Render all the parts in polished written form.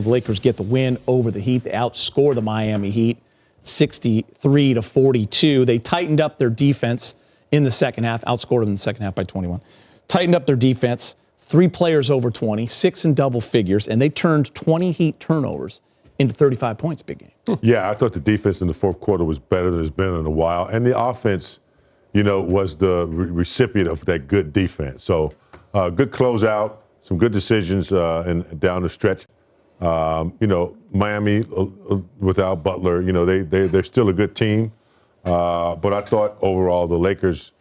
The Lakers get the win over the Heat. They outscore the Miami Heat 63-42. They tightened up their defense in the second half, outscored them in the second half by 21. Tightened up their defense, 3 players over 20, 6 in double figures, and they turned 20 Heat turnovers into 35 points, big game. Yeah, I thought the defense in the fourth quarter was better than it's been in a while. And the offense, was the recipient of that good defense. So good closeout, some good decisions down the stretch. Miami without Butler, they're still a good team. But I thought overall the Lakers,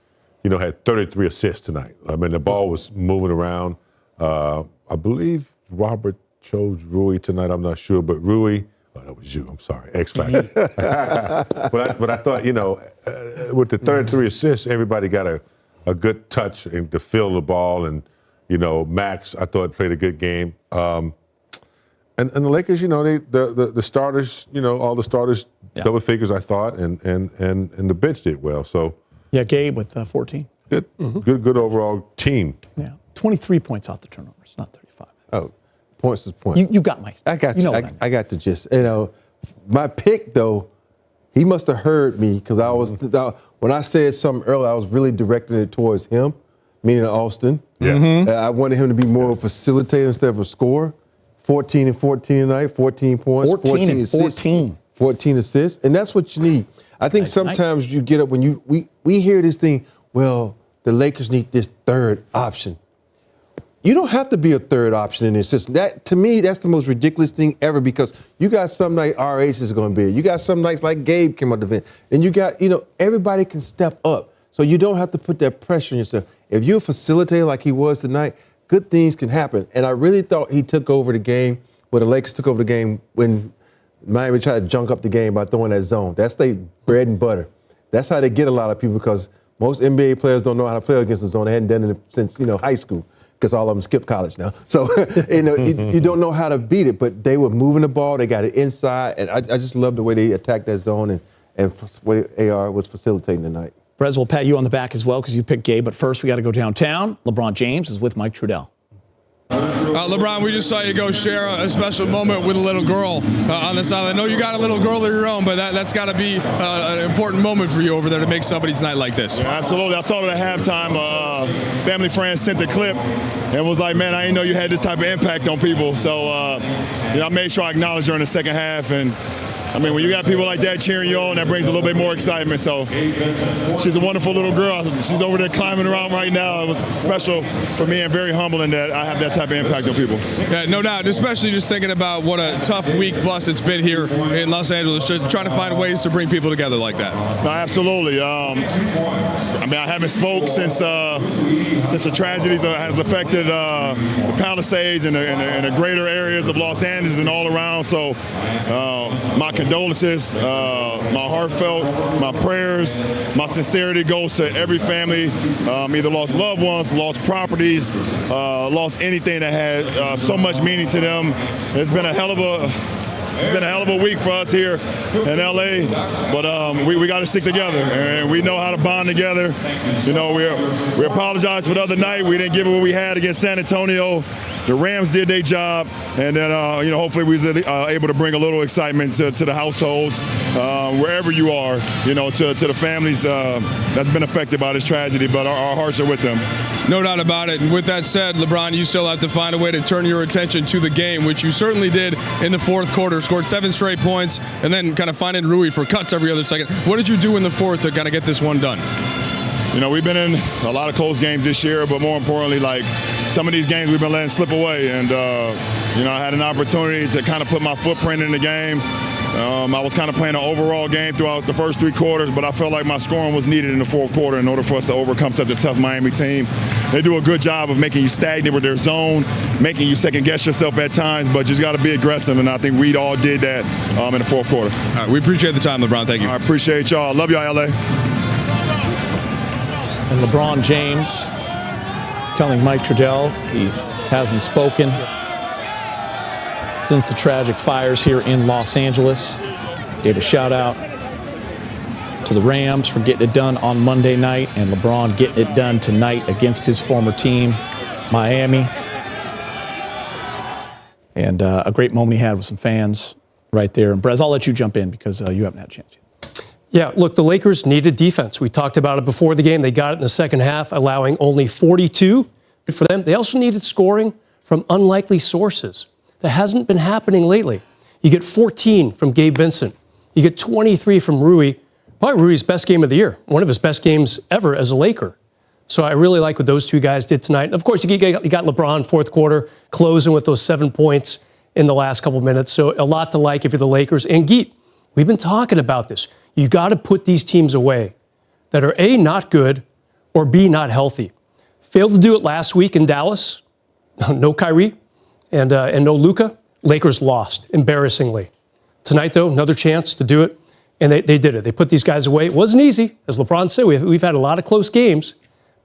had 33 assists tonight. I mean, the ball was moving around. I believe Robert chose Rui tonight. I'm not sure, but Rui, that was you. I'm sorry, X Factor. but I thought, with the 33 assists, everybody got a good touch and to feel the ball. And, Max, I thought played a good game. And the Lakers, the starters, all the starters, double figures, I thought, and the bench did well. So yeah, Gabe with 14. Good, good overall team. Yeah, 23 points off the turnovers, not 35. Oh, points is points. You got my. I got you. I got the gist. My pick though, he must have heard me because I was when I said something earlier, I was really directing it towards him, meaning Austin. Yes. I wanted him to be more of a facilitator instead of a scorer. 14 and 14 tonight, 14 points, 14 assists. 14 assists, and that's what you need. I think sometimes you get up when we hear this thing, well, the Lakers need this third option. You don't have to be a third option in this system. That, to me, that's the most ridiculous thing ever because you got some night RH is going to be. You got some nights like Gabe came out the vent. And you got, everybody can step up. So you don't have to put that pressure on yourself. If you're a facilitator like he was tonight, good things can happen. And I really thought he took over the game, the Lakers took over the game when Miami tried to junk up the game by throwing that zone. That's their bread and butter. That's how they get a lot of people because most NBA players don't know how to play against the zone. They hadn't done it since, high school because all of them skipped college now. So, you don't know how to beat it, but they were moving the ball. They got it inside, and I just love the way they attacked that zone and what AR was facilitating tonight. Brez, we'll pat you on the back as well because you picked Gabe, but first we got to go downtown. LeBron James is with Mike Trudell. LeBron, we just saw you go share a special moment with a little girl on the side. I know you got a little girl of your own, but that's got to be an important moment for you over there to make somebody's night like this. Yeah, absolutely. I saw it at halftime. Family friends sent the clip and was like, man, I didn't know you had this type of impact on people. So, I made sure I acknowledged her in the second half. And when you got people like that cheering you on, that brings a little bit more excitement. So she's a wonderful little girl. She's over there climbing around right now. It was special for me and very humbling that I have that type of impact on people. Yeah, no doubt, especially just thinking about what a tough week plus it's been here in Los Angeles, trying to find ways to bring people together like that. No, absolutely. I haven't spoke since the tragedies has affected the Palisades and the greater areas of Los Angeles and all around. So my condolences, my heartfelt, my prayers, my sincerity goes to every family, either lost loved ones, lost properties, lost anything that had so much meaning to them. It's been a hell of a week for us here in LA, but we got to stick together, and we know how to bond together. We apologize for the other night. We didn't give it what we had against San Antonio. The Rams did their job, and then hopefully we was able to bring a little excitement to the households wherever you are, to the families that's been affected by this tragedy. But our hearts are with them. No doubt about it. And with that said, LeBron, you still have to find a way to turn your attention to the game, which you certainly did in the fourth quarter. Scored 7 straight points, and then kind of finding Rui for cuts every other second. What did you do in the fourth to kind of get this one done? We've been in a lot of close games this year, but more importantly, some of these games we've been letting slip away. And, I had an opportunity to kind of put my footprint in the game. I was kind of playing an overall game throughout the first 3 quarters, but I felt like my scoring was needed in the fourth quarter in order for us to overcome such a tough Miami team. They do a good job of making you stagnant with their zone, making you second-guess yourself at times, but you just got to be aggressive, and I think we all did that in the fourth quarter. All right, we appreciate the time, LeBron. Thank you. I appreciate y'all. Love y'all, LA. And LeBron James telling Mike Trudell he hasn't spoken since the tragic fires here in Los Angeles. Gave a shout out to the Rams for getting it done on Monday night, and LeBron getting it done tonight against his former team, Miami. And a great moment he had with some fans right there. And Brez, I'll let you jump in because you haven't had a chance yet. Yeah, look, the Lakers needed defense. We talked about it before the game. They got it in the second half, allowing only 42. Good for them. They also needed scoring from unlikely sources. That hasn't been happening lately. You get 14 from Gabe Vincent. You get 23 from Rui. Probably Rui's best game of the year. One of his best games ever as a Laker. So I really like what those two guys did tonight. And of course, you got LeBron fourth quarter, closing with those 7 points in the last couple minutes. So a lot to like if you're the Lakers. And Geet, we've been talking about this. You got to put these teams away that are A, not good, or B, not healthy. Failed to do it last week in Dallas. No Kyrie and no Luka. Lakers lost, embarrassingly. Tonight, though, another chance to do it. And they did it. They put these guys away. It wasn't easy. As LeBron said, we've had a lot of close games,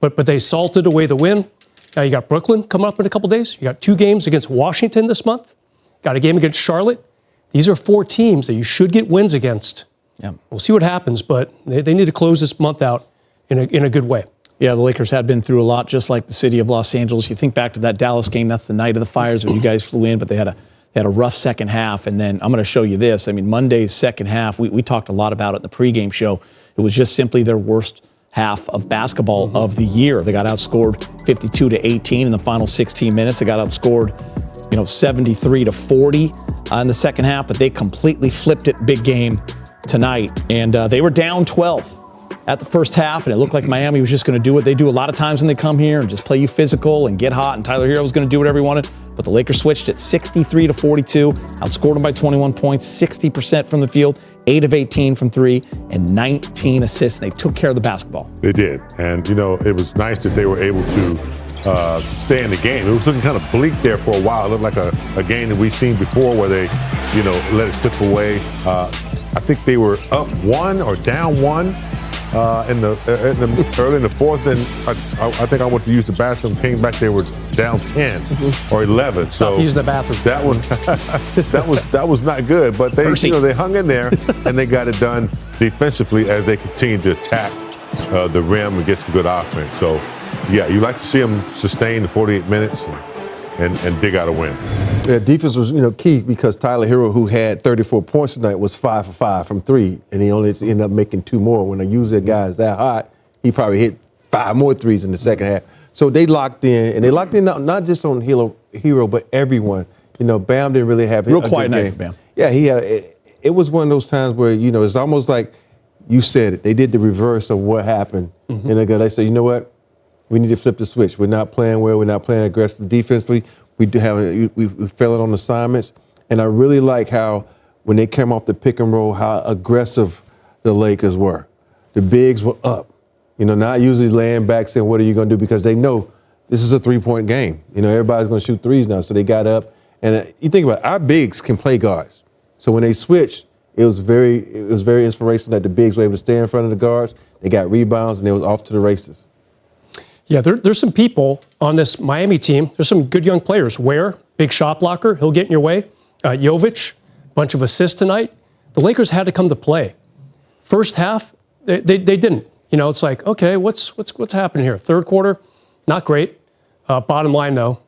but they salted away the win. Now you got Brooklyn coming up in a couple days. You got 2 games against Washington this month. Got a game against Charlotte. These are 4 teams that you should get wins against. Yeah. We'll see what happens, but they need to close this month out in a good way. Yeah, the Lakers had been through a lot, just like the city of Los Angeles. You think back to that Dallas game, that's the night of the fires when you guys flew in, but they had a rough second half. And then I'm going to show you this. I mean, Monday's second half, we talked a lot about it in the pregame show. It was just simply their worst half of basketball of the year. They got outscored 52-18 in the final 16 minutes. They got outscored, 73-40 in the second half, but they completely flipped it big game tonight. And they were down 12 at the first half, and it looked like Miami was just going to do what they do a lot of times when they come here and just play you physical and get hot, and Tyler Hero was going to do whatever he wanted. But the Lakers switched it 63-42, outscored them by 21 points, 60% from the field, 8 of 18 from 3, and 19 assists. And they took care of the basketball. They did. And, it was nice that they were able to stay in the game. It was looking kind of bleak there for a while. It looked like a game that we've seen before where they, let it slip away. I think they were up 1 or down 1 early in the fourth, and I think I went to use the bathroom. Came back, they were down 10 or 11. So use the bathroom. That was not good. But they they hung in there and they got it done defensively as they continued to attack the rim and get some good offense. So yeah, you like to see them sustain the 48 minutes and dig out a win. Yeah, defense was key because Tyler Hero, who had 34 points tonight, was 5 for 5 from 3, and he only ended up making 2 more. When a user guy is that hot, he probably hit 5 more threes in the second half. So they locked in, and they locked in not just on Hero, but everyone. Bam didn't really have real a quiet good night game. for Bam. Yeah, he had. It was one of those times where it's almost like you said it. They did the reverse of what happened, and they said, you know what? We need to flip the switch. We're not playing well. We're not playing aggressive defensively. We fell on assignments, and I really like how when they came off the pick and roll, how aggressive the Lakers were. The bigs were up, not usually laying back saying, "What are you going to do?" Because they know this is a 3-point game. Everybody's going to shoot threes now, so they got up. And you think about it, our bigs can play guards, so when they switched, it was very inspirational that the bigs were able to stay in front of the guards. They got rebounds, and they was off to the races. Yeah, there's some people on this Miami team. There's some good young players. Ware, big shot blocker, he'll get in your way. Jovic, bunch of assists tonight. The Lakers had to come to play. First half, they didn't. It's like, okay, what's happening here? Third quarter, not great. Bottom line, though,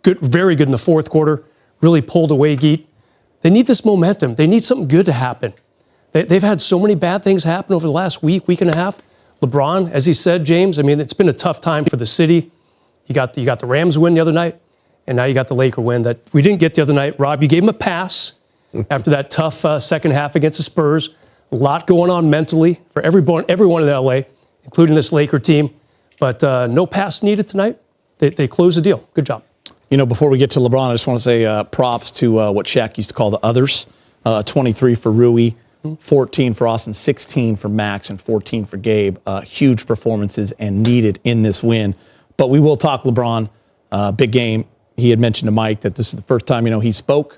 good, very good in the fourth quarter. Really pulled away, Geet. They need this momentum. They need something good to happen. They've had so many bad things happen over the last week and a half. LeBron, as he said, James, it's been a tough time for the city. You got the Rams win the other night, and now you got the Laker win that we didn't get the other night. Rob, you gave him a pass after that tough second half against the Spurs. A lot going on mentally for everyone in LA, including this Laker team. But no pass needed tonight. They closed the deal. Good job. Before we get to LeBron, I just want to say props to what Shaq used to call the others. 23 for Rui. 14 for Austin, 16 for Max, and 14 for Gabe. Huge performances and needed in this win. But we will talk LeBron. Big game. He had mentioned to Mike that this is the first time he spoke.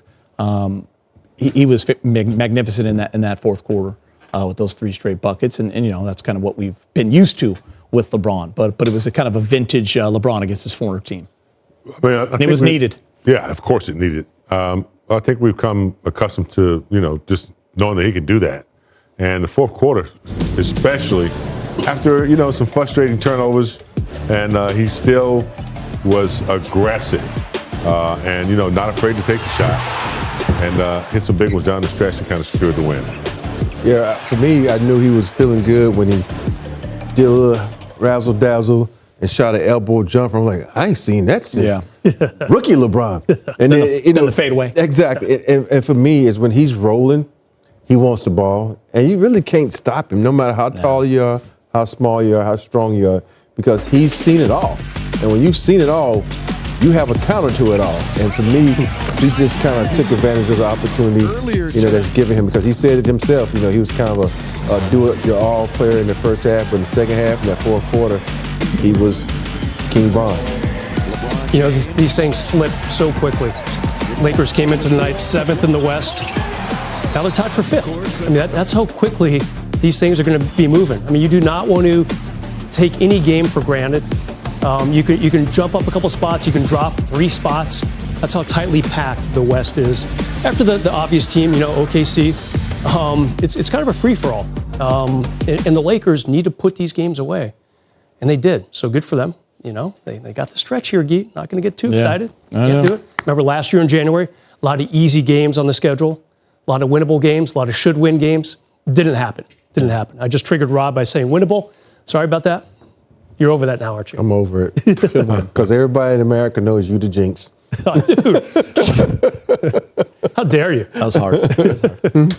He was magnificent in that fourth quarter with those 3 straight buckets, and that's kind of what we've been used to with LeBron. But it was a kind of a vintage LeBron against his former team. It was needed. Yeah, of course it needed. I think we've come accustomed to just knowing that he could do that. And the fourth quarter, especially after, some frustrating turnovers, and he still was aggressive and not afraid to take the shot, and hit some big ones down the stretch and kind of secured the win. Yeah, to me, I knew he was feeling good when he did a little razzle dazzle and shot an elbow jumper. I'm like, I ain't seen that since rookie LeBron. And then the fadeaway. Exactly. And for me, is when he's rolling, he wants the ball, and you really can't stop him, no matter how tall you are, how small you are, how strong you are, because he's seen it all. And when you've seen it all, you have a counter to it all. And to me, he just kind of took advantage of the opportunity, that's given him, because he said it himself. He was kind of a do-it-your-all player in the first half, but in the second half, in that fourth quarter, he was King Von. These things flip so quickly. Lakers came into the night 7th in the West. Now they're tied for 5th. I mean, that's how quickly these things are going to be moving. I mean, you do not want to take any game for granted. You can jump up a couple spots. You can drop 3 spots. That's how tightly packed the West is. After the obvious team, OKC, it's kind of a free-for-all. And the Lakers need to put these games away. And they did. So good for them. They got the stretch here, Gee. Not going to get too excited. Can't do it. Remember last year in January, a lot of easy games on the schedule, a lot of winnable games, a lot of should-win games. Didn't happen. I just triggered Rob by saying winnable. Sorry about that. You're over that now, aren't you? I'm over it. Because everybody in America knows you the jinx. Oh, dude. How dare you? That was hard.